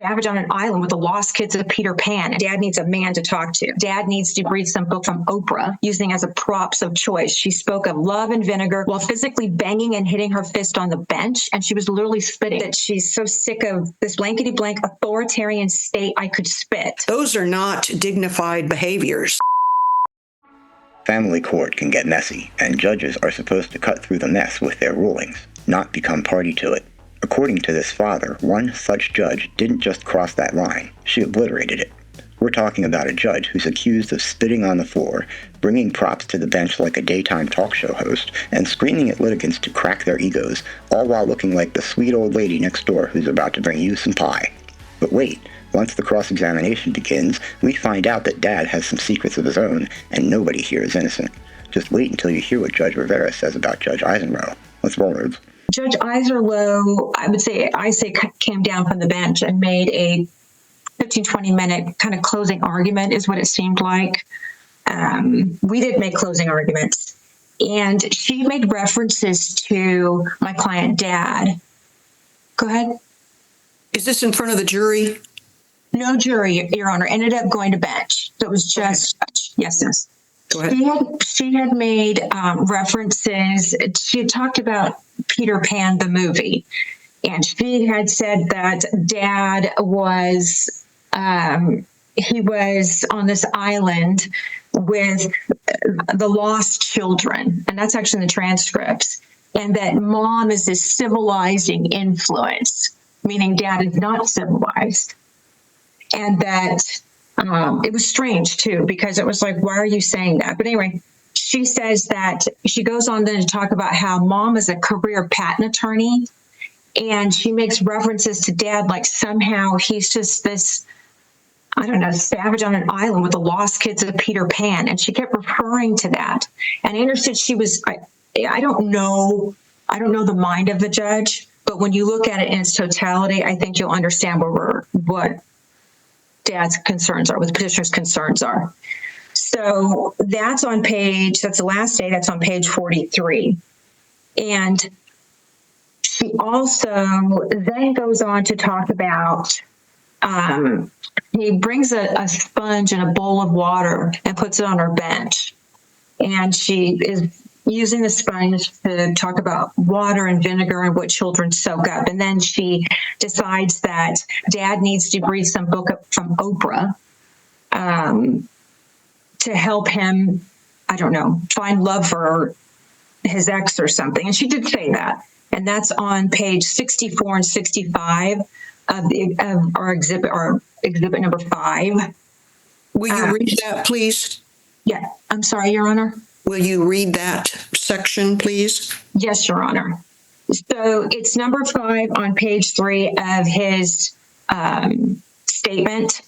savage on an island with the lost kids of Peter Pan. Dad needs a man to talk to. Dad needs to read some book from Oprah, using as a props of choice. She spoke of love and vinegar while physically banging and hitting her fist on the bench, and she was literally spitting. That she's so sick of this blankety blank authoritarian state, I could spit. Those are not dignified behaviors. Family court can get messy, and judges are supposed to cut through the mess with their rulings, not become party to it. According to this father, one such judge didn't just cross that line, she obliterated it. We're talking about a judge who's accused of spitting on the floor, bringing props to the bench like a daytime talk show host, and screaming at litigants to crack their egos, all while looking like the sweet old lady next door who's about to bring you some pie. But wait, once the cross-examination begins, we find out that Dad has some secrets of his own, and nobody here is innocent. Just wait until you hear what Judge Rivera says about Judge Eiserloh. Let's roll, Rubes. Judge Eiserloh, I say came down from the bench and made a 15, 20-minute kind of closing argument is what it seemed like. We did make closing arguments. And she made references to my client, Dad. Go ahead. Is this in front of the jury? No jury, Your Honor. Ended up going to bench. So it was just, yes. Go ahead. She had made references. She had talked about Peter Pan, the movie, and she had said that Dad was, he was on this island with the lost children, and that's actually in the transcripts, and that Mom is this civilizing influence, meaning Dad is not civilized, and that it was strange too, because it was like, why are you saying that? But anyway, she says that she goes on then to talk about how Mom is a career patent attorney, and she makes references to Dad like somehow he's just this, I don't know, savage on an island with the lost kids of Peter Pan. And she kept referring to that. And I understood she was, I don't know the mind of the judge, but when you look at it in its totality, I think you'll understand what Dad's concerns are, what the petitioner's concerns are. So that's the last day, that's on page 43. And she also then goes on to talk about, he brings a sponge and a bowl of water and puts it on her bench. And she is using the sponge to talk about water and vinegar and what children soak up. And then she decides that Dad needs to read some book from Oprah to help him, I don't know, find love for his ex or something. And she did say that. And that's on page 64 and 65 of our exhibit number 5. Will you read that, please? Yeah, I'm sorry, Your Honor. Will you read that section, please? Yes, Your Honor. So it's number 5 on page 3 of his statement.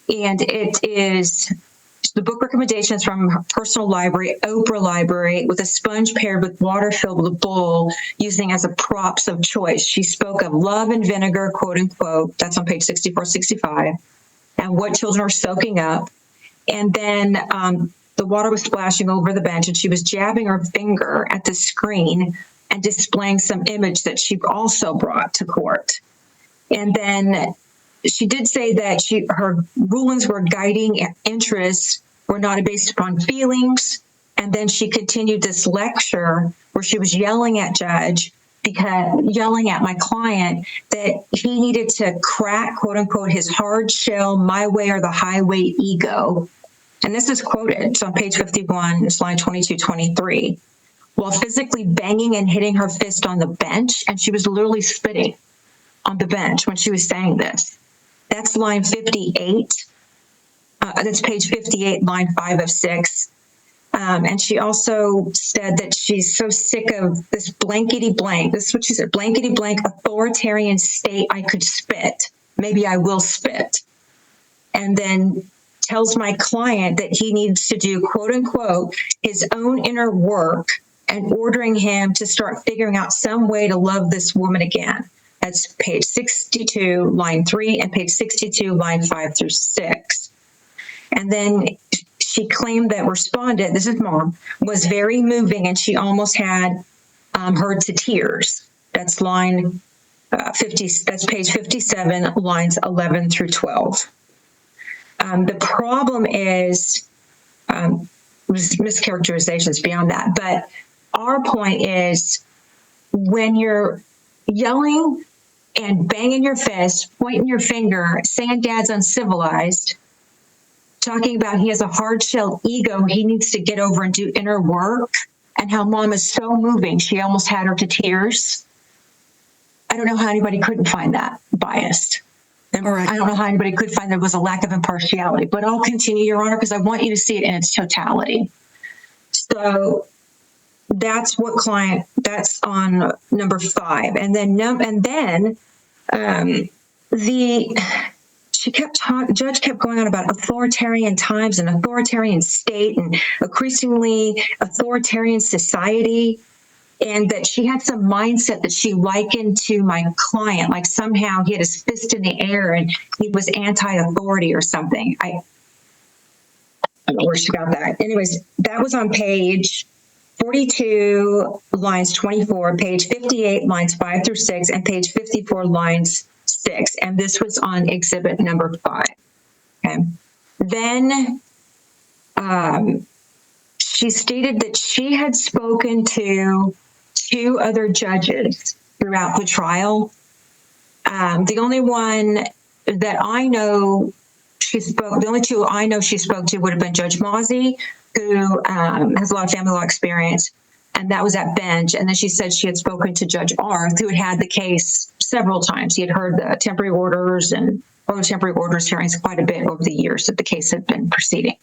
And it is the book recommendations from her personal library, Oprah Library, with a sponge paired with water filled with a bowl, using as a props of choice. She spoke of love and vinegar, quote unquote. That's on page 64, 65, and what children are soaking up. And then the water was splashing over the bench, and she was jabbing her finger at the screen and displaying some image that she also brought to court. And then she did say that her rulings were guiding interests, were not based upon feelings. And then she continued this lecture where she was yelling at my client that he needed to crack, quote unquote, his hard shell, my way or the highway ego. And this is quoted. It's on page 51, it's line 22, 23. While physically banging and hitting her fist on the bench, and she was literally spitting on the bench when she was saying this. That's line 58. That's page 58, line 5 of 6. And she also said that she's so sick of this blankety blank. This is what she said, blankety blank authoritarian state, I could spit. Maybe I will spit. And then tells my client that he needs to do, quote unquote, his own inner work, and ordering him to start figuring out some way to love this woman again. That's page 62, line 3, and page 62, line 5 through 6. And then she claimed that respondent, this is Mom, was very moving, and she almost had her to tears. That's line that's page 57, lines 11 through 12. The problem is mischaracterizations beyond that, but our point is when you're yelling and banging your fist, pointing your finger, saying dad's uncivilized, talking about he has a hard-shelled ego, he needs to get over and do inner work, and how mom is so moving, she almost had her to tears. I don't know how anybody couldn't find that biased. And All right. I don't know how anybody could find there was a lack of impartiality, but I'll continue, Your Honor, because I want you to see it in its totality. So that's on number 5. And then, judge kept going on about authoritarian times and authoritarian state and increasingly authoritarian society. And that she had some mindset that she likened to my client, like somehow he had his fist in the air and he was anti-authority or something. I don't know where she got that. Anyways, that was on page 42, lines 24, page 58, lines 5 through 6, and page 54, lines 6. And this was on exhibit number 5. Okay. Then she stated that she had spoken to 2 other judges throughout the trial. The only one that I know the only 2 I know she spoke to would have been Judge Mozzie, who has a lot of family law experience, and that was at bench. And then she said she had spoken to Judge Arth, who had the case several times. He had heard the temporary orders and temporary orders hearings quite a bit over the years that the case had been proceeding.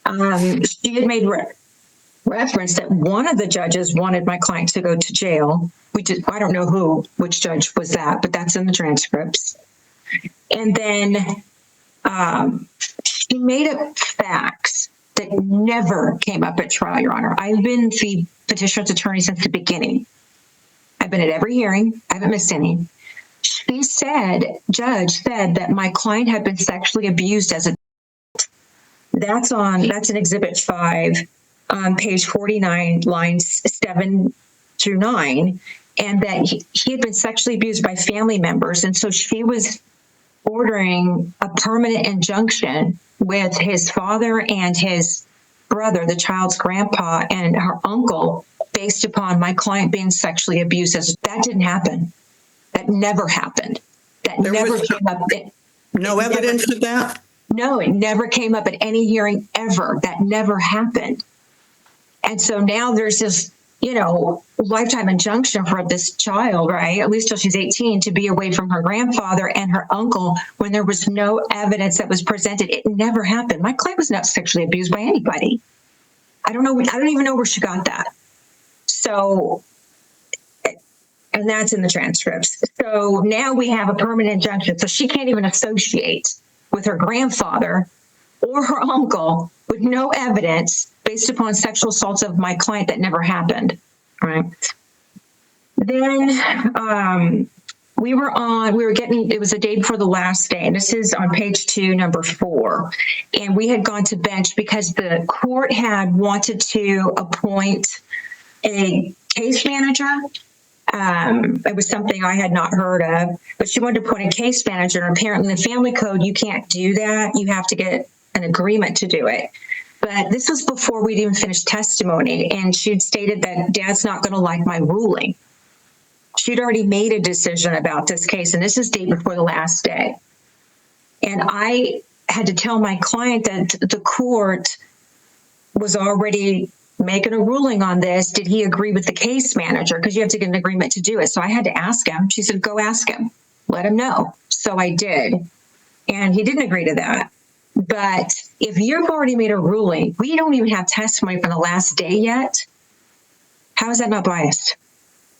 She had made reference that one of the judges wanted my client to go to jail. I don't know which judge was that, but that's in the transcripts. And then she made up facts that never came up at trial, Your Honor. I've been the petitioner's attorney since the beginning. I've been at every hearing. I haven't missed any. Judge said that my client had been sexually abused as a that's in exhibit 5 on page 49, lines 7 through 9, and that he had been sexually abused by family members. And so she was ordering a permanent injunction with his father and his brother, the child's grandpa, and her uncle, based upon my client being sexually abused. That didn't happen. That never happened. That never came up. No evidence of that? No, it never came up at any hearing ever. That never happened. And so now there's this, lifetime injunction for this child, right? At least till she's 18, to be away from her grandfather and her uncle when there was no evidence that was presented. It never happened. My client was not sexually abused by anybody. I don't even know where she got that. So, and that's in the transcripts. So now we have a permanent injunction. So she can't even associate with her grandfather or her uncle with no evidence based upon sexual assaults of my client that never happened, right? Then it was the day before the last day, and this is on page 2, number 4. And we had gone to bench because the court had wanted to appoint a case manager. It was something I had not heard of, but she wanted to appoint a case manager. And apparently in the family code, you can't do that. You have to get an agreement to do it. But this was before we'd even finished testimony, and she'd stated that dad's not going to like my ruling. She'd already made a decision about this case, and this is day before the last day. And I had to tell my client that the court was already making a ruling on this. Did he agree with the case manager? Because you have to get an agreement to do it. So I had to ask him. She said, go ask him. Let him know. So I did. And he didn't agree to that. But if you've already made a ruling, we don't even have testimony from the last day yet. How is that not biased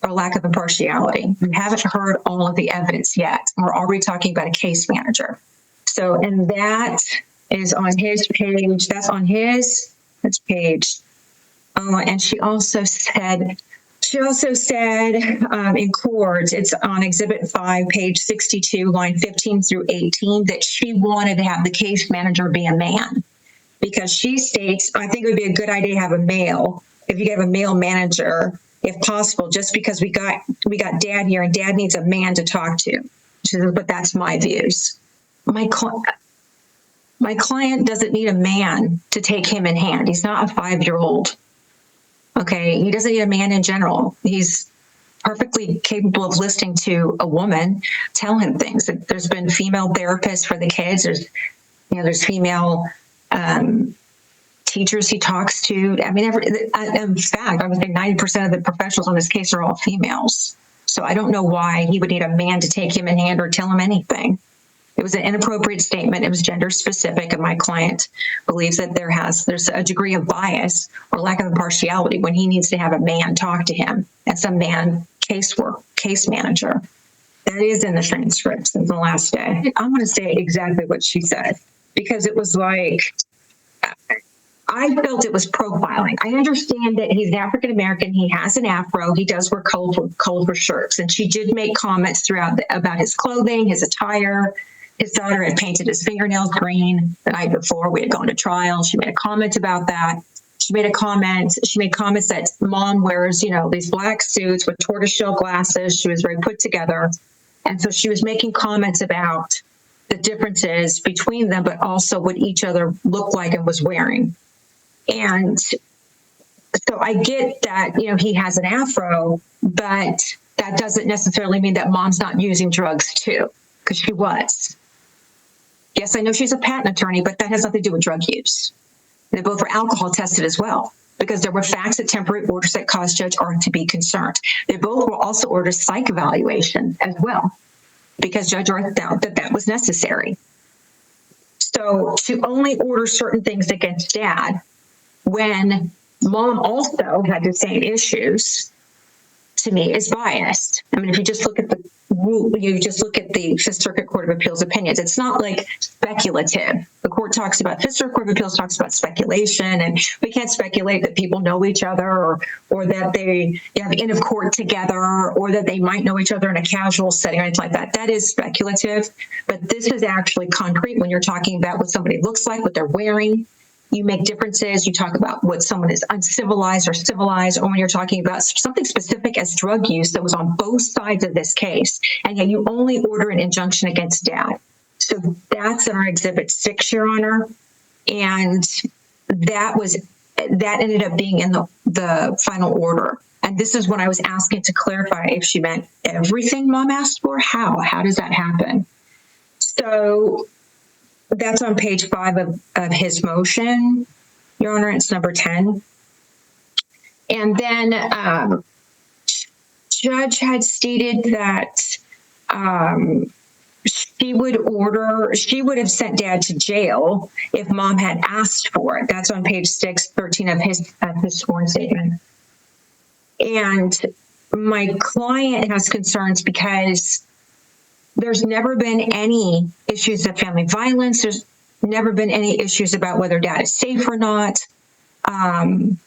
or lack of impartiality? We haven't heard all of the evidence yet. We're already talking about a case manager. So, and that is on his page. That's page. And she also said in court, it's on exhibit 5, page 62, line 15 through 18, that she wanted to have the case manager be a man, because she states, I think it would be a good idea to have a male. If you have a male manager, if possible, just because we got dad here and dad needs a man to talk to. She says, but that's my views. My client doesn't need a man to take him in hand. He's not a 5-year-old. Okay. He doesn't need a man in general. He's perfectly capable of listening to a woman tell him things. There's been female therapists for the kids. There's female teachers he talks to. I mean, in fact, I would say 90% of the professionals on this case are all females. So I don't know why he would need a man to take him in hand or tell him anything. It was an inappropriate statement. It was gender specific, and my client believes that there's a degree of bias or lack of impartiality when he needs to have a man talk to him and some man case manager. That is in the transcript since the last day. I'm going to say exactly what she said, because it was like, I felt it was profiling. I understand that he's African American. He has an afro. He does wear colorful shirts. And she did make comments throughout about his clothing, his attire. His daughter had painted his fingernails green the night before we had gone to trial. She made a comment about that. She made comments that mom wears, these black suits with tortoiseshell glasses. She was very put together. And so she was making comments about the differences between them, but also what each other looked like and was wearing. And so I get that, he has an afro, but that doesn't necessarily mean that mom's not using drugs too, because she was. Yes, I know she's a patent attorney, but that has nothing to do with drug use. They both were alcohol tested as well, because there were facts at temporary orders that caused Judge Arth to be concerned. They both were also ordered psych evaluation as well, because Judge Arth felt that was necessary. So to only order certain things against dad when mom also had the same issues, to me, is biased. I mean, if you just look at the Fifth Circuit Court of Appeals opinions, it's not like speculative. The Fifth Circuit Court of Appeals talks about speculation, and we can't speculate that people know each other or that they have in of court together, or that they might know each other in a casual setting or anything like that. That is speculative, but this is actually concrete when you're talking about what somebody looks like, what they're wearing. You make differences. You talk about what someone is uncivilized or civilized, or when you're talking about something specific as drug use that was on both sides of this case, and yet you only order an injunction against dad. So that's in our Exhibit 6, Your Honor, and that ended up being in the final order. And this is when I was asking to clarify if she meant everything mom asked for. How does that happen? So that's on page 5 of his motion, Your Honor. It's number 10. And then Judge had stated that she would have sent dad to jail if mom had asked for it. That's on page 613 of his sworn statement. And my client has concerns because there's never been any issues of family violence. There's never been any issues about whether dad is safe or not. In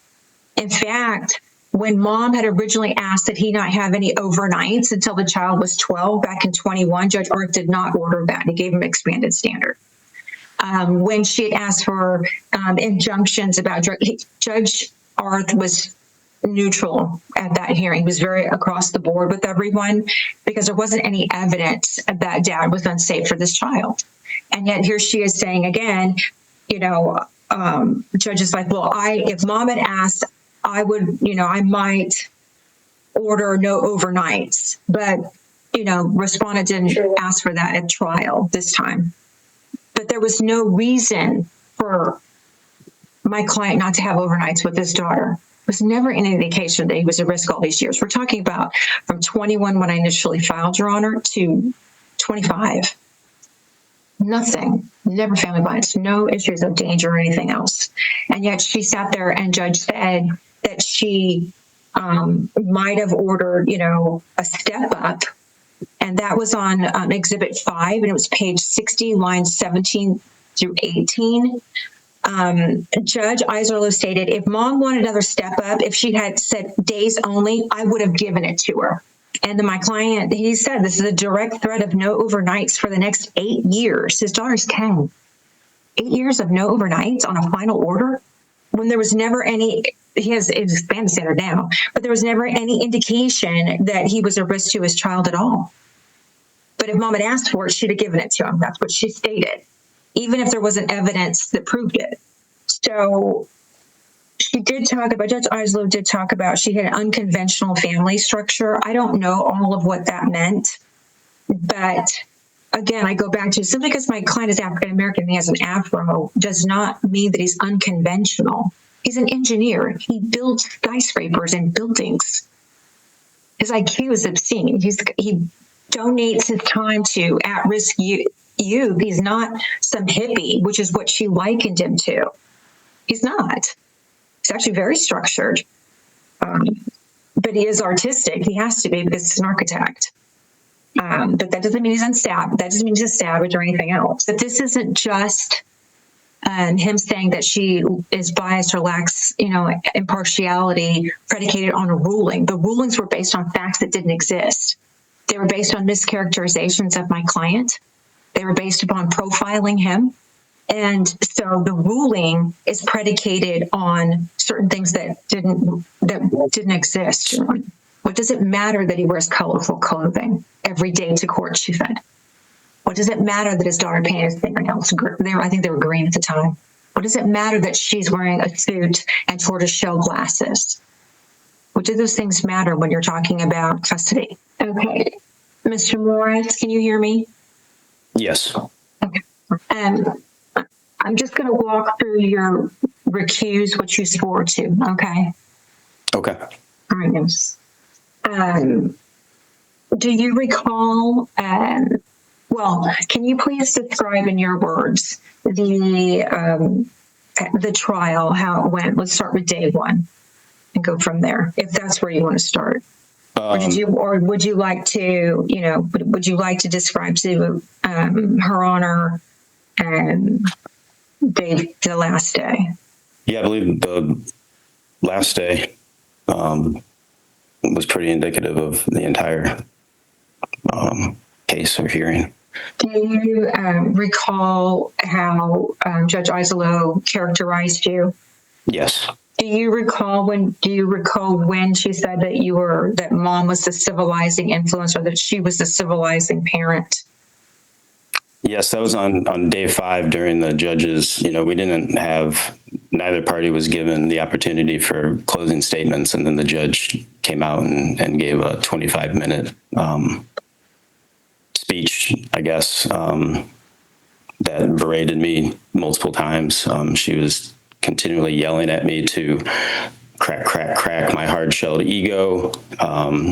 fact, when mom had originally asked that he not have any overnights until the child was 12 back in 21, Judge Arth did not order that. He gave him expanded standard. When she had asked for injunctions about Judge Arth was neutral at that hearing. He was very across the board with everyone, because there wasn't any evidence that dad was unsafe for this child. And yet here she is saying again, Judge is like, well, if mom had asked, I would, I might order no overnights, but, respondent didn't ask for that at trial this time. But there was no reason for my client not to have overnights with his daughter. Was never any indication that he was at risk all these years. We're talking about from 21 when I initially filed, Your Honor, to 25. Nothing, never family violence, no issues of danger or anything else. And yet she sat there and Judge said that she might have ordered, a step up. And that was on Exhibit 5, and it was page 60, lines 17 through 18. Judge Eiserloh stated, if mom wanted another step up, if she had said days only, I would have given it to her. And then my client, he said, this is a direct threat of no overnights for the next 8 years. His daughter's 10. 8 years of no overnights on a final order? when there was never any, he has his band standard now, but there was never any indication that he was a risk to his child at all. But if mom had asked for it, she'd have given it to him. That's what she stated, even if there wasn't evidence that proved it. So she did talk about, Judge Eiserloh did talk about, she had an unconventional family structure. I don't know all of what that meant, but again, I go back to, simply because my client is African American and he has an afro does not mean that he's unconventional. He's an engineer. He builds skyscrapers and buildings. His IQ is obscene. He donates his time to at-risk youth. He's not some hippie, which is what she likened him to. He's not. He's actually very structured. But he is artistic. He has to be because he's an architect. But that doesn't mean he's that doesn't mean he's a savage or anything else. But this isn't just him saying that she is biased or lacks, impartiality predicated on a ruling. The rulings were based on facts that didn't exist. They were based on mischaracterizations of my client. They were based upon profiling him. And so the ruling is predicated on certain things that didn't exist. What does it matter that he wears colorful clothing every day to court, she said? What does it matter that his daughter painted his fingernails? I think they were green at the time. What does it matter that she's wearing a suit and tortoiseshell glasses? What do those things matter when you're talking about custody? Okay. Mr. Morris, can you hear me? Yes. Okay. I'm just going to walk through your recuse, what you swore to, okay? Okay. All right, yes. Do you recall, can you please describe in your words the trial, how it went? Let's start with day one and go from there, if that's where you want to start. Or would you like to, would you like to describe to Her Honor the last day? Yeah, I believe the last day was pretty indicative of the entire case or hearing. Do you recall how Judge Eiserloh characterized you? Yes. Do you recall when she said that mom was the civilizing influence, or that she was the civilizing parent? Yes, that was on day 5 during the judge's, neither party was given the opportunity for closing statements, and then the judge came out and gave a 25-minute speech, I guess, that berated me multiple times. She was continually yelling at me to crack, crack, crack my hard-shelled ego.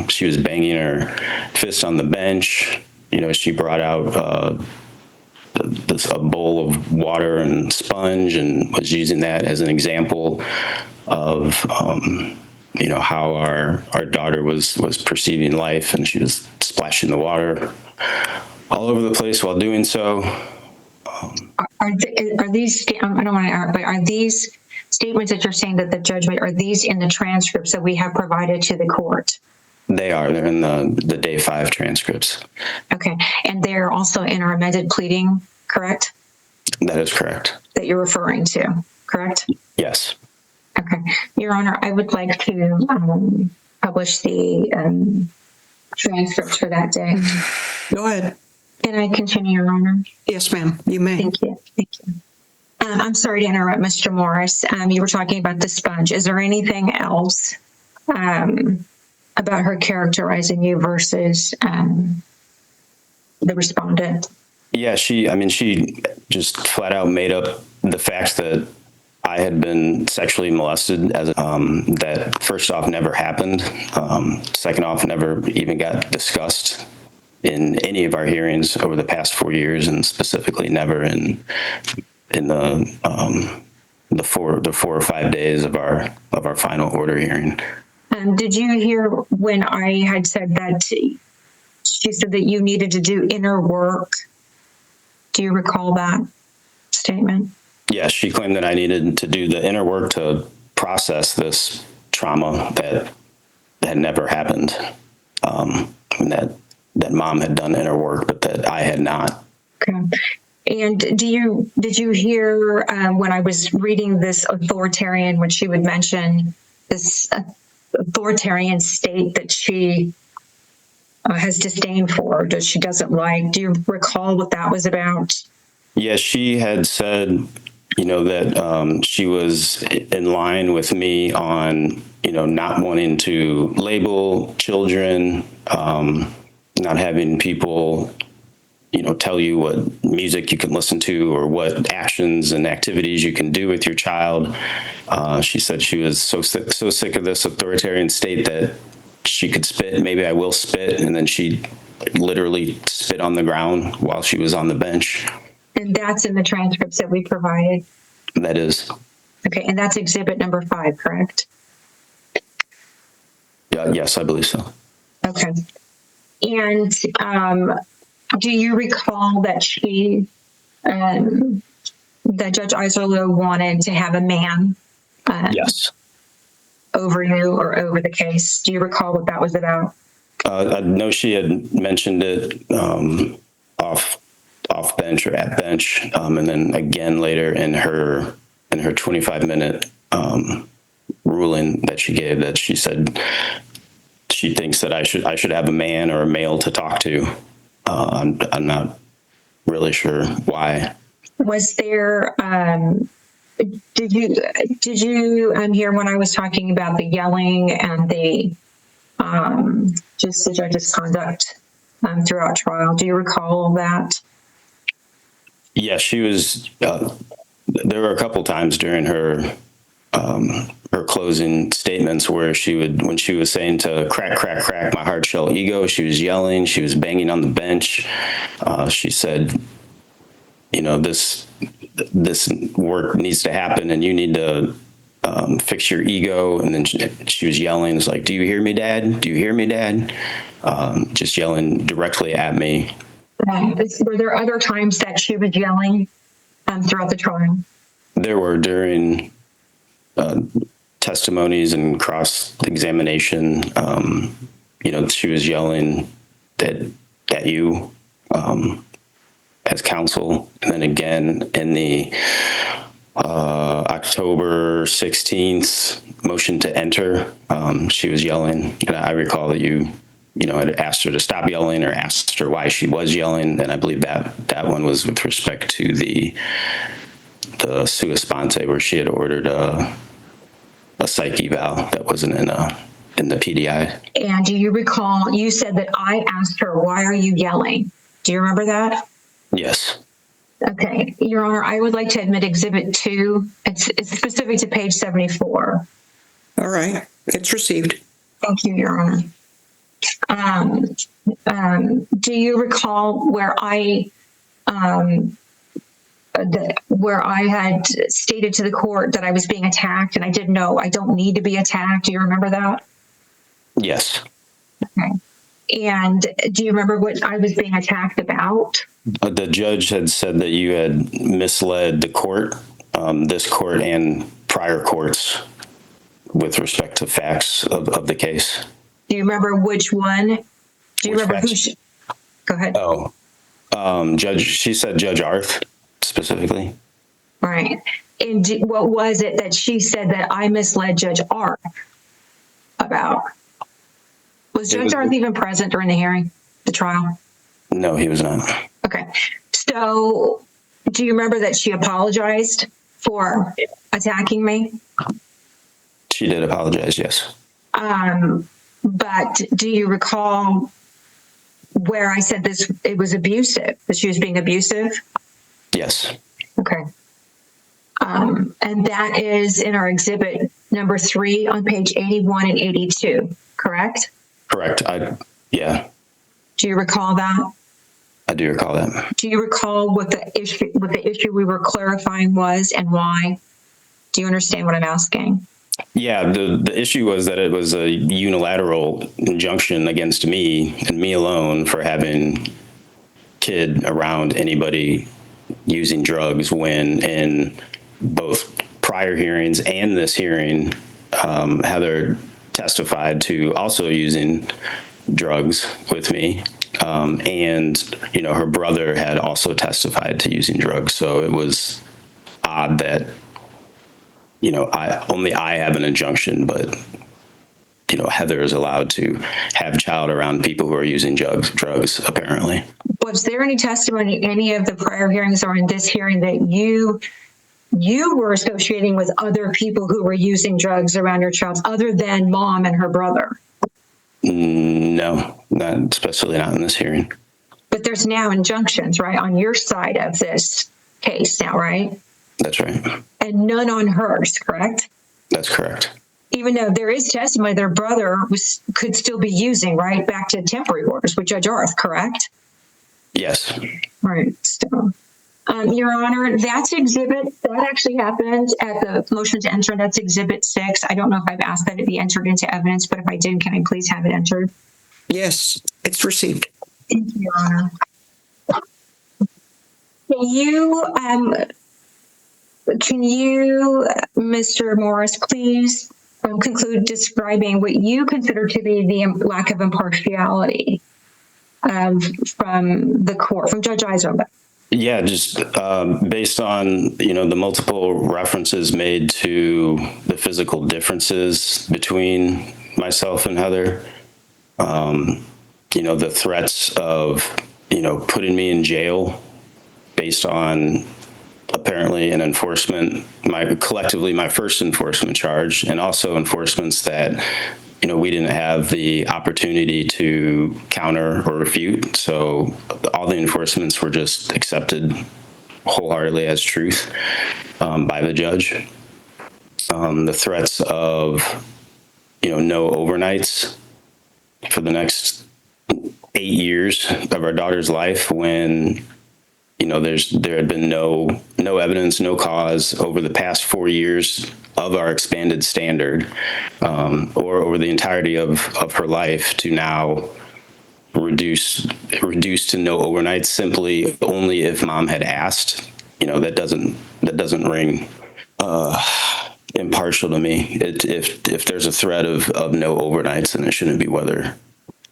She was banging her fist on the bench. She brought out a bowl of water and sponge and was using that as an example of how our daughter was perceiving life, and she was splashing the water all over the place while doing so. Are these, I don't want to interrupt, but are these statements that you're saying that the judge made, are these in the transcripts that we have provided to the court? They are. They're in the day 5 transcripts. Okay. And they're also in our amended pleading, correct? That is correct. That you're referring to, correct? Yes. Okay. Your Honor, I would like to publish the transcripts for that day. Go ahead. Can I continue, Your Honor? Yes, ma'am. You may. Thank you. Thank you. I'm sorry to interrupt, Mr. Morris. You were talking about the sponge. Is there anything else about her characterizing you versus the respondent? Yeah, she just flat out made up the facts that I had been sexually molested, that first off never happened. Second off, never even got discussed in any of our hearings over the past 4 years, and specifically never in the 4 or 5 days of our final order hearing. Did you hear when I had said that she said that you needed to do inner work? Do you recall that statement? Yes, she claimed that I needed to do the inner work to process this trauma that had never happened, and that mom had done inner work, but that I had not. Okay. And did you hear when I was reading this authoritarian, when she would mention this authoritarian state that she has disdain for, that she doesn't like? Do you recall what that was about? Yeah, she had said, that she was in line with me on, not wanting to label children, not having people, tell you what music you can listen to or what actions and activities you can do with your child. She said she was so sick of this authoritarian state that she could spit. Maybe I will spit, and then she literally spit on the ground while she was on the bench. And that's in the transcripts that we provided. That is. Okay, and that's exhibit number 5, correct? Yeah. Yes, I believe so. Okay. And do you recall that that Judge Eiserloh wanted to have a man Yes. over you or over the case? Do you recall what that was about? I know she had mentioned it off bench or at bench, and then again later in her 25-minute ruling that she gave, that she said she thinks that I should have a man or a male to talk to. I'm not really sure why. Was there? Did you hear when I was talking about the yelling and the just the judge's conduct throughout trial? Do you recall that? Yeah, she was. There were a couple times during her closing statements where when she was saying to crack, crack, crack my hard shell ego, she was yelling, she was banging on the bench. She said, this work needs to happen and you need to fix your ego. And then she was yelling, it's like, do you hear me, Dad? Do you hear me, Dad? Just yelling directly at me. Were there other times that she was yelling throughout the trial? There were during testimonies and cross-examination. She was yelling at you as counsel. And then again in the October 16th motion to enter, she was yelling. And I recall that you had asked her to stop yelling or asked her why she was yelling. And I believe that one was with respect to the sua sponte, where she had ordered a psych eval that wasn't in the PDI. And do you recall, you said that I asked her, why are you yelling? Do you remember that? Yes. Okay. Your Honor, I would like to admit Exhibit 2. It's specific to page 74. All right. It's received. Thank you, Your Honor. Do you recall where I had stated to the court that I was being attacked and I didn't know I don't need to be attacked? Do you remember that? Yes. Okay. And do you remember what I was being attacked about? The judge had said that you had misled the court, this court and prior courts, with respect to facts of the case. Do you remember which one? Do you remember who? Go ahead. Oh, she said Judge Arth specifically. Right. And what was it that she said that I misled Judge Arth about? Was Judge Arth even present during the hearing, the trial? No, he was not. Okay. So do you remember that she apologized for attacking me? She did apologize, yes. But do you recall where I said it was abusive, that she was being abusive? Yes. Okay. And that is in our exhibit number 3 on page 81 and 82, correct? Correct. Yeah. Do you recall that? I do recall that. Do you recall what the issue we were clarifying was and why? Do you understand what I'm asking? Yeah, the issue was that it was a unilateral injunction against me and me alone for having kid around anybody using drugs, when in both prior hearings and this hearing, Heather testified to also using drugs with me. And, her brother had also testified to using drugs. So it was odd that, I have an injunction, but, Heather is allowed to have child around people who are using drugs, apparently. Was there any testimony in any of the prior hearings or in this hearing that you were associating with other people who were using drugs around your child other than mom and her brother? No, not especially not in this hearing. But there's now injunctions, right, on your side of this case now, right? That's right. And none on hers, correct? That's correct. Even though there is testimony their brother could still be using, right, back to temporary orders with Judge Arth, correct? Yes. Right. So, Your Honor, that's exhibit, that actually happened at the motion to enter. That's exhibit 6. I don't know if I've asked that it be entered into evidence, but if I did, can I please have it entered? Yes, it's received. Thank you, Your Honor. Can you, Mr. Morris, please conclude describing what you consider to be the lack of impartiality from the court, from Judge Eiserloh? Yeah, just based on, the multiple references made to the physical differences between myself and Heather, the threats of, putting me in jail based on apparently an enforcement, my first enforcement charge, and also enforcements that, we didn't have the opportunity to counter or refute. So all the enforcements were just accepted wholeheartedly as truth by the judge. The threats of, no overnights for the next 8 years of our daughter's life when, there had been no evidence, no cause over the past 4 years of our expanded standard, or over the entirety of her life, to now reduced to no overnights simply only if mom had asked. That doesn't ring impartial to me. If there's a threat of no overnights, then it shouldn't be whether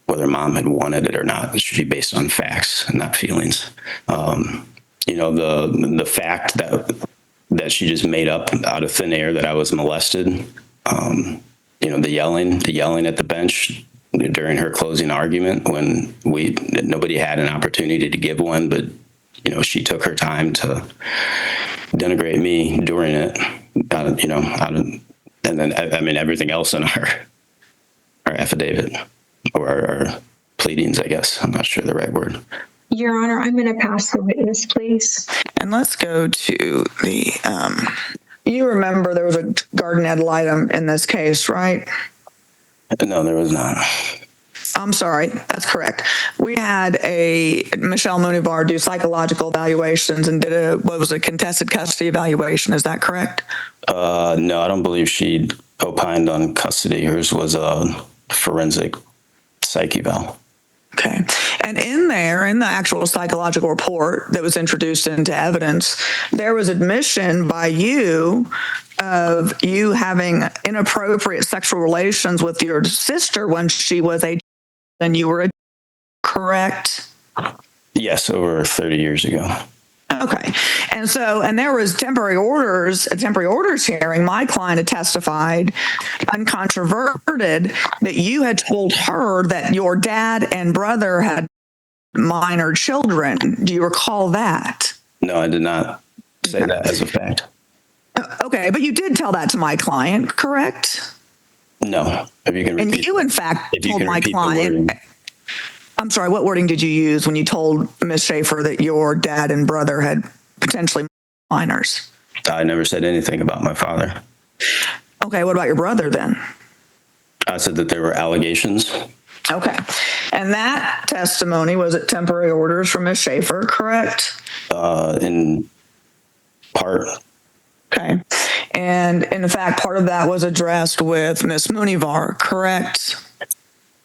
mom had wanted it or not. It should be based on facts and not feelings. The fact that she just made up out of thin air that I was molested, the yelling at the bench during her closing argument when nobody had an opportunity to give one, but she took her time to denigrate me during it. And then everything else in our affidavit or our pleadings, I guess. I'm not sure the right word. Your Honor, I'm going to pass the witness, please. And let's go to the, you remember there was a garden ad litem in this case, right? No, there was not. I'm sorry, that's correct. We had Michelle Munivar do psychological evaluations and did a contested custody evaluation. Is that correct? No, I don't believe she opined on custody. Hers was a forensic psych eval. Okay. And in the actual psychological report that was introduced into evidence, there was admission by you of you having inappropriate sexual relations with your sister when she was and you were correct? Yes, over 30 years ago. Okay. And there was a temporary orders hearing. My client had testified uncontroverted that you had told her that your dad and brother had minor children. Do you recall that? No, I did not say that as a fact. Okay, but you did tell that to my client, correct? No. If you can repeat, and you, in fact, told my client. I'm sorry, what wording did you use when you told Ms. Schaefer that your dad and brother had potentially minors? I never said anything about my father. Okay, what about your brother then? I said that there were allegations. Okay. And that testimony was at temporary orders from Ms. Schaefer, correct? In part. Okay. And in fact, part of that was addressed with Ms. Munivar, correct?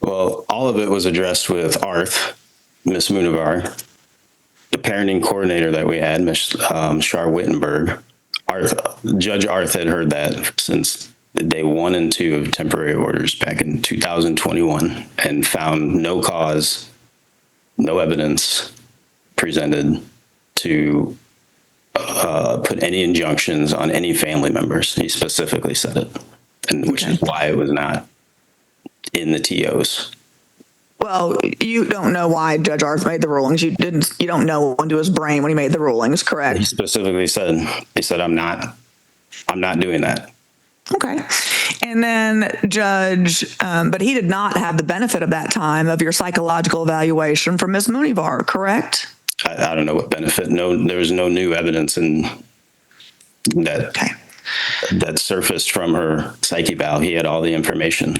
Well, all of it was addressed with Arth, Ms. Munivar, the parenting coordinator that we had, Ms. Shar Wittenberg. Judge Arth had heard that since day 1 and 2 of temporary orders back in 2021 and found no cause no evidence presented to put any injunctions on any family members. He specifically said it, and which is why it was not in the TOs. Well, you don't know why Judge Arth made the rulings. You don't know into his brain when he made the rulings, correct? He specifically said, I'm not doing that. Okay. And then Judge, but he did not have the benefit of that time of your psychological evaluation from Ms. Munivar, correct? I don't know what benefit. No, there was no new evidence in that. Okay. That surfaced from her psyche eval. He had all the information.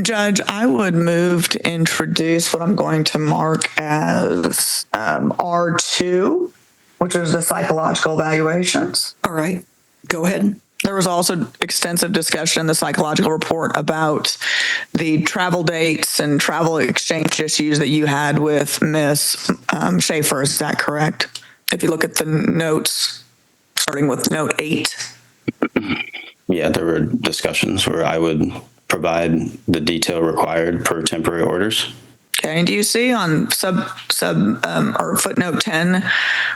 Judge, I would move to introduce what I'm going to mark as R2, which is the psychological evaluations. All right, go ahead. There was also extensive discussion in the psychological report about the travel dates and travel exchange issues that you had with Miss Schaefer. Is that correct? If you look at the notes, starting with note 8. Yeah, there were discussions where I would provide the detail required per temporary orders. Okay, and do you see on or footnote 10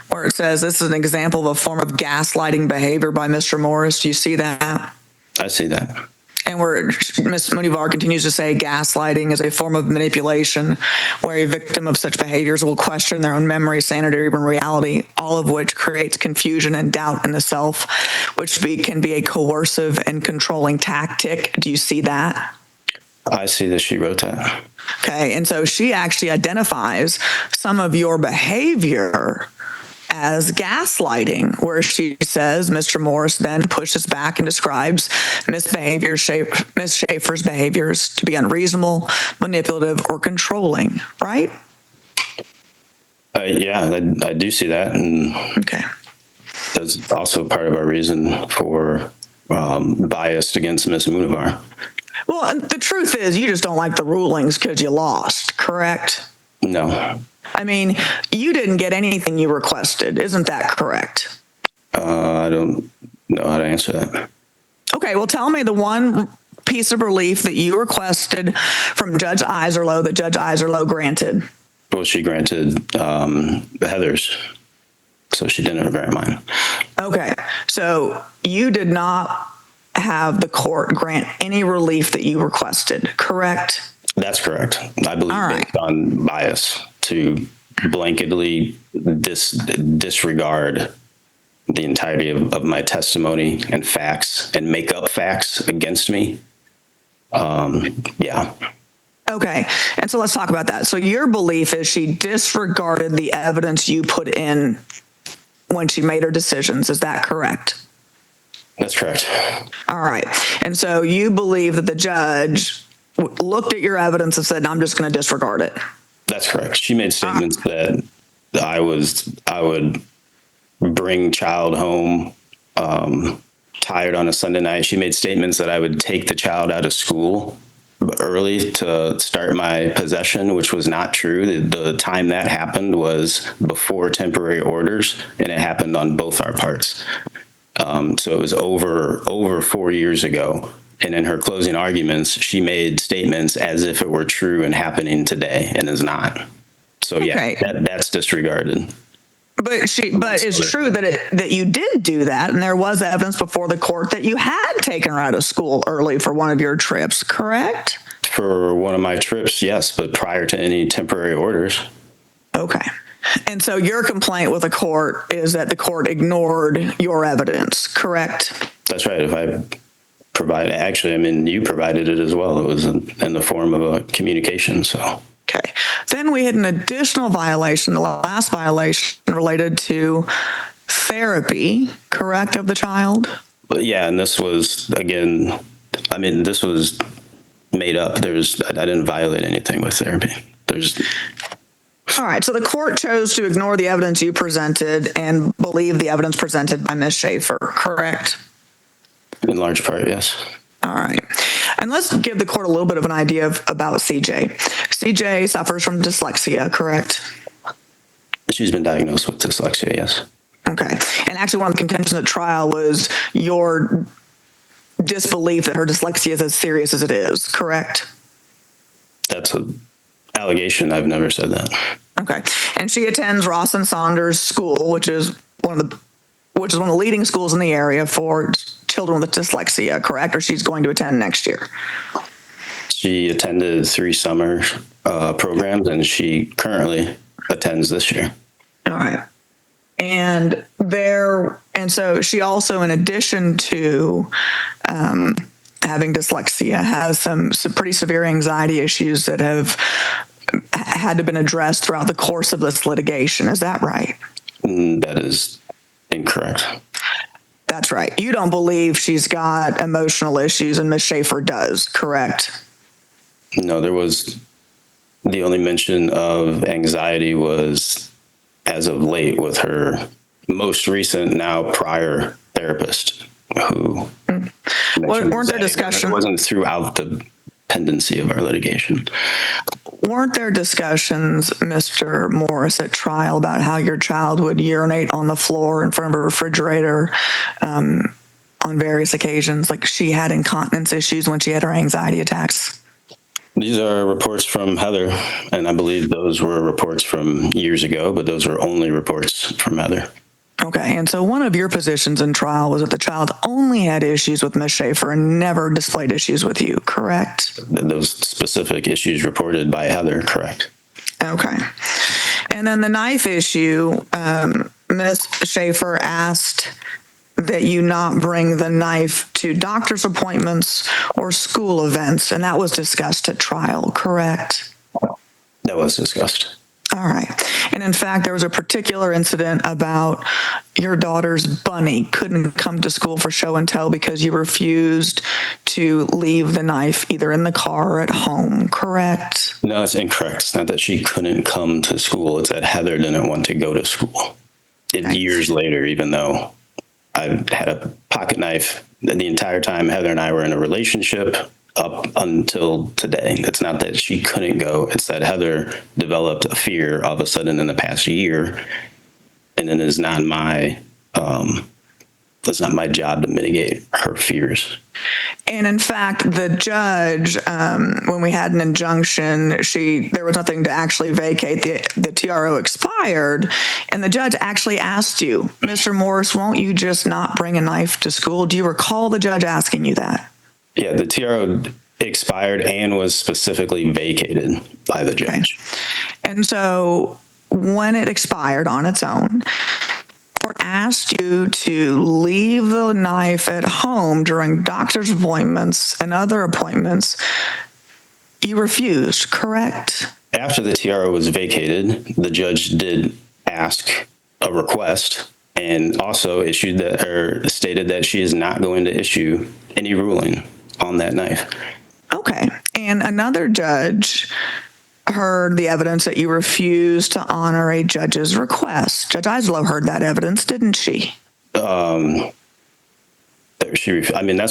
where it says this is an example of a form of gaslighting behavior by Mr. Morris? Do you see that? I see that. And where Ms. Munivar continues to say gaslighting is a form of manipulation where a victim of such behaviors will question their own memory, sanity, or even reality, all of which creates confusion and doubt in the self, which can be a coercive and controlling tactic. Do you see that? I see that she wrote that. Okay, and so she actually identifies some of your behavior as gaslighting, where she says Mr. Morris then pushes back and describes Ms. Schaefer's behaviors to be unreasonable, manipulative, or controlling, right? Yeah, I do see that. And okay. That's also part of our reason for bias against Ms. Munivar. Well, the truth is you just don't like the rulings because you lost, correct? No. I mean, you didn't get anything you requested. Isn't that correct? I don't know how to answer that. Okay, well, tell me the one piece of relief that you requested from Judge Eiserloh that Judge Eiserloh granted. Well, she granted Heather's, so she didn't grant mine. Okay, so you did not have the court grant any relief that you requested, correct? That's correct. I believe based on bias to blanketly disregard the entirety of my testimony and facts and make up facts against me. Yeah. Okay. And so let's talk about that. So your belief is she disregarded the evidence you put in when she made her decisions. Is that correct? That's correct. All right. And so you believe that the judge looked at your evidence and said, I'm just going to disregard it. That's correct. She made statements that I would bring child home tired on a Sunday night. She made statements that I would take the child out of school early to start my possession, which was not true. The time that happened was before temporary orders, and it happened on both our parts. So it was over 4 years ago. And in her closing arguments, she made statements as if it were true and happening today, and is not. So yeah, that's disregarded. But it's true that you did do that, and there was evidence before the court that you had taken her out of school early for one of your trips, correct? For one of my trips, yes, but prior to any temporary orders. Okay. And so your complaint with the court is that the court ignored your evidence, correct? That's right. If I provide, actually, I mean, you provided it as well. It was in the form of a communication, so. Okay. Then we had an additional violation, the last violation related to therapy, correct, of the child? But yeah, and this was, again, I mean, this was made up. I didn't violate anything with therapy. All right. So the court chose to ignore the evidence you presented and believe the evidence presented by Ms. Schaefer, correct? In large part, yes. All right. And let's give the court a little bit of an idea about CJ. CJ suffers from dyslexia, correct? She's been diagnosed with dyslexia, yes. Okay. And actually one of the contentions at trial was your disbelief that her dyslexia is as serious as it is, correct? That's a allegation. I've never said that. Okay. And she attends Ross and Saunders School, which is one of the leading schools in the area for children with dyslexia, correct? Or she's going to attend next year? She attended 3 summer programs, and she currently attends this year. All right. And so she also, in addition to having dyslexia, has some pretty severe anxiety issues that have had to been addressed throughout the course of this litigation. Is that right? That is incorrect. That's right. You don't believe she's got emotional issues, and Ms. Schaefer does, correct? No, the only mention of anxiety was as of late with her most recent, now prior therapist, who Weren't there discussions? It wasn't throughout the pendency of our litigation. Weren't there discussions, Mr. Morris, at trial about how your child would urinate on the floor in front of a refrigerator on various occasions? Like she had incontinence issues when she had her anxiety attacks? These are reports from Heather, and I believe those were reports from years ago, but those were only reports from Heather. Okay, and so one of your positions in trial was that the child only had issues with Ms. Schaefer and never displayed issues with you, correct? Those specific issues reported by Heather, correct. Okay. And then the knife issue, Ms. Schaefer asked that you not bring the knife to doctor's appointments or school events, and that was discussed at trial, correct? That was discussed. All right. And in fact, there was a particular incident about your daughter's bunny couldn't come to school for show and tell because you refused to leave the knife either in the car or at home, correct? No, that's incorrect. It's not that she couldn't come to school. It's that Heather didn't want to go to school. Years later, even though I had a pocket knife the entire time Heather and I were in a relationship up until today. It's not that she couldn't go. It's that Heather developed a fear all of a sudden in the past year, and it is not my it's not my job to mitigate her fears. And in fact, the judge, when we had an injunction, there was nothing to actually vacate. The TRO expired, and the judge actually asked you, Mr. Morris, won't you just not bring a knife to school? Do you recall the judge asking you that? Yeah, the TRO expired and was specifically vacated by the judge. Okay. And so when it expired on its own, or asked you to leave the knife at home during doctor's appointments and other appointments, you refused, correct? After the TRO was vacated, the judge did ask a request and also stated that she is not going to issue any ruling on that knife. Okay. And another judge heard the evidence that you refused to honor a judge's request. Judge Eiserloh heard that evidence, didn't she? That's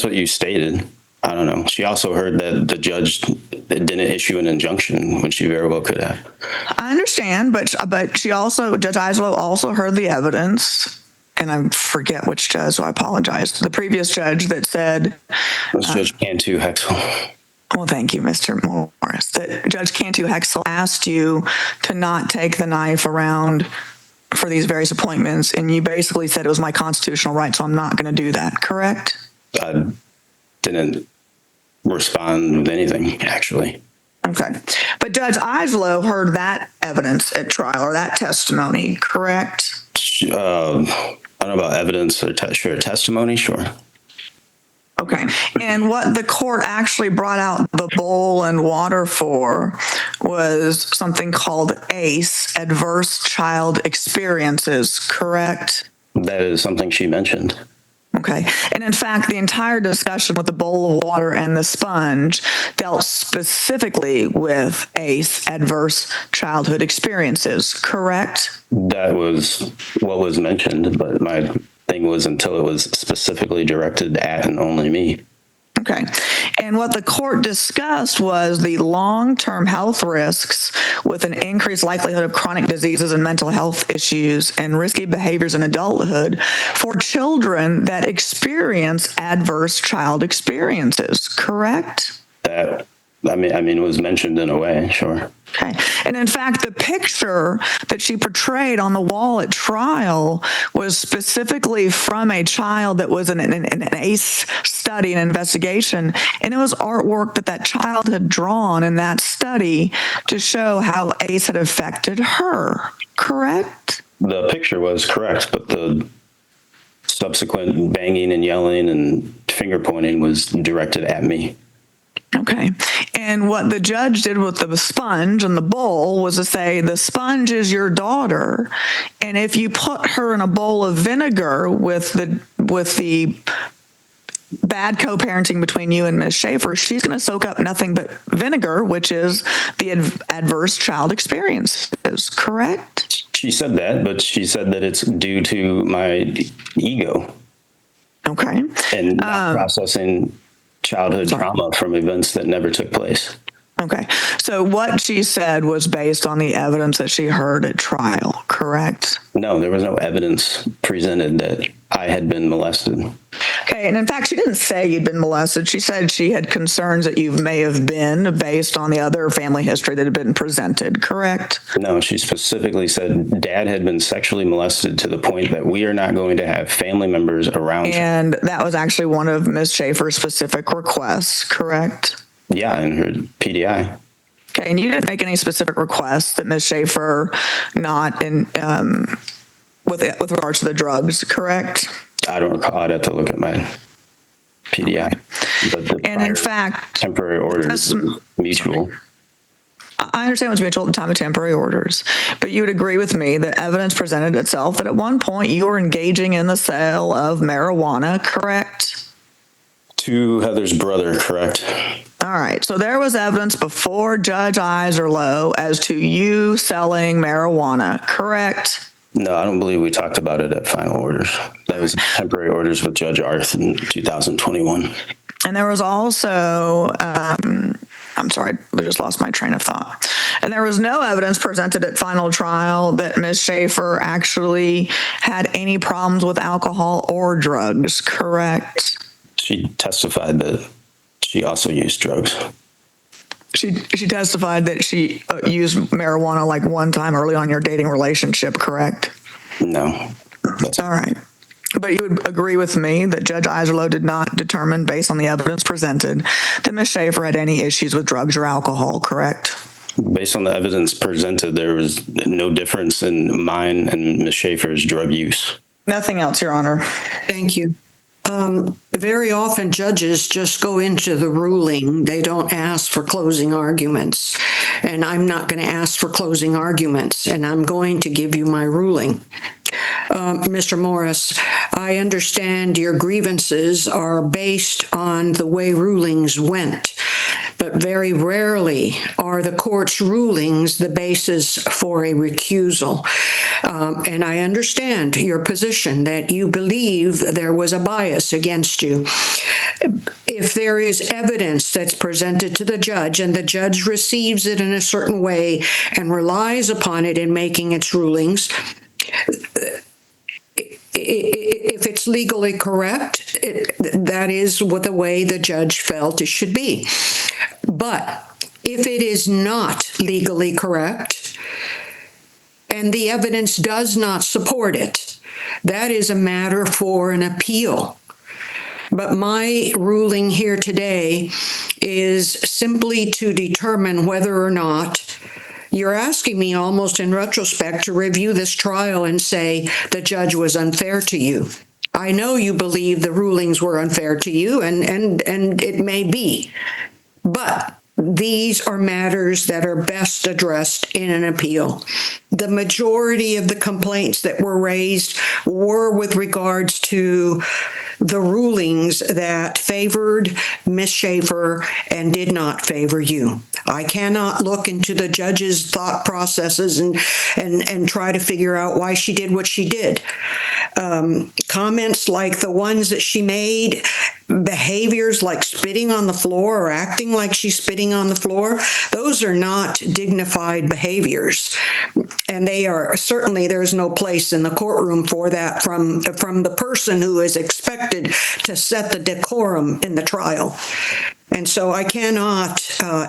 what you stated. I don't know. She also heard that the judge didn't issue an injunction when she very well could have. I understand, but Judge Eiserloh also heard the evidence. And I forget which judge, so I apologize. The previous judge that said... It was Judge Cantu Hexel. Well, thank you, Mr. Morris. That Judge Cantu Hexel asked you to not take the knife around for these various appointments, and you basically said it was my constitutional right, so I'm not going to do that, correct? I didn't respond with anything, actually. Okay. But Judge Eiserloh heard that evidence at trial, or that testimony, correct? I don't know about evidence or testimony, sure. Okay. And what the court actually brought out the bowl and water for was something called ACE, Adverse Child Experiences, correct? That is something she mentioned. Okay. And in fact, the entire discussion with the bowl of water and the sponge dealt specifically with ACE, Adverse Childhood Experiences, correct? That was what was mentioned, but my thing was until it was specifically directed at and only me. Okay. And what the court discussed was the long-term health risks with an increased likelihood of chronic diseases and mental health issues and risky behaviors in adulthood for children that experience adverse child experiences, correct? That I mean, it was mentioned in a way, sure. Okay. And in fact, the picture that she portrayed on the wall at trial was specifically from a child that was in an ACE study, an investigation. And it was artwork that child had drawn in that study to show how ACE had affected her. Correct? The picture was correct, but the subsequent banging and yelling and finger pointing was directed at me. Okay. And what the judge did with the sponge and the bowl was to say, the sponge is your daughter. And if you put her in a bowl of vinegar with the bad co-parenting between you and Ms. Schaefer, she's going to soak up nothing but vinegar, which is the adverse child experiences, correct? She said that, but she said that it's due to my ego. Okay. And not processing childhood trauma from events that never took place. Okay. So what she said was based on the evidence that she heard at trial, correct? No, there was no evidence presented that I had been molested. Okay. And in fact, she didn't say you'd been molested. She said she had concerns that you may have been based on the other family history that had been presented, correct? No, she specifically said Dad had been sexually molested to the point that we are not going to have family members around. And that was actually one of Ms. Schaefer's specific requests, correct? Yeah, in her PDI. Okay, and you didn't make any specific requests that Ms. Schaefer not in with regards to the drugs, correct? I don't recall. I'd have to look at my PDI. But the And in fact, temporary orders mutual. I understand what's mutual at the time of temporary orders, but you would agree with me that evidence presented itself that at one point you were engaging in the sale of marijuana, correct? To Heather's brother, correct? All right. So there was evidence before Judge Eiserloh as to you selling marijuana, correct? No, I don't believe we talked about it at final orders. That was temporary orders with Judge Arth in 2021. And there was also, I'm sorry, I just lost my train of thought. And there was no evidence presented at final trial that Ms. Schaefer actually had any problems with alcohol or drugs, correct? She testified that she also used drugs. She testified that she used marijuana like one time early on in your dating relationship, correct? No. That's all right. But you would agree with me that Judge Eiserloh did not determine, based on the evidence presented, that Ms. Schaefer had any issues with drugs or alcohol, correct? Based on the evidence presented, there was no difference in mine and Ms. Schaefer's drug use. Nothing else, Your Honor. Thank you. Very often judges just go into the ruling. They don't ask for closing arguments. And I'm not going to ask for closing arguments, and I'm going to give you my ruling. Mr. Morris, I understand your grievances are based on the way rulings went, but very rarely are the court's rulings the basis for a recusal. And I understand your position that you believe there was a bias against you. If there is evidence that's presented to the judge and the judge receives it in a certain way and relies upon it in making its rulings, if it's legally correct, that is what the way the judge felt it should be. But if it is not legally correct and the evidence does not support it, that is a matter for an appeal. But my ruling here today is simply to determine whether or not you're asking me almost in retrospect to review this trial and say the judge was unfair to you. I know you believe the rulings were unfair to you, and it may be. But these are matters that are best addressed in an appeal. The majority of the complaints that were raised were with regards to the rulings that favored Ms. Schaefer and did not favor you. I cannot look into the judge's thought processes and try to figure out why she did what she did. Comments like the ones that she made, behaviors like spitting on the floor or acting like she's spitting on the floor, those are not dignified behaviors. And they are certainly, there's no place in the courtroom for that from the person who is expected to set the decorum in the trial. And so I cannot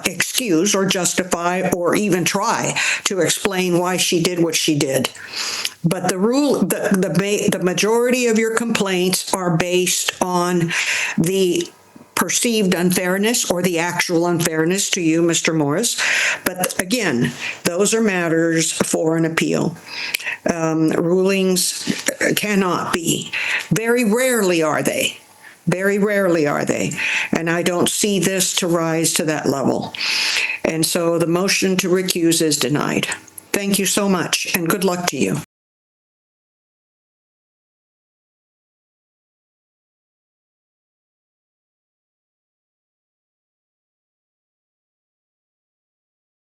excuse or justify or even try to explain why she did what she did. But the majority of your complaints are based on the perceived unfairness or the actual unfairness to you, Mr. Morris. But again, those are matters for an appeal. Rulings cannot be. Very rarely are they. Very rarely are they. And I don't see this to rise to that level. And so the motion to recuse is denied. Thank you so much, and good luck to you.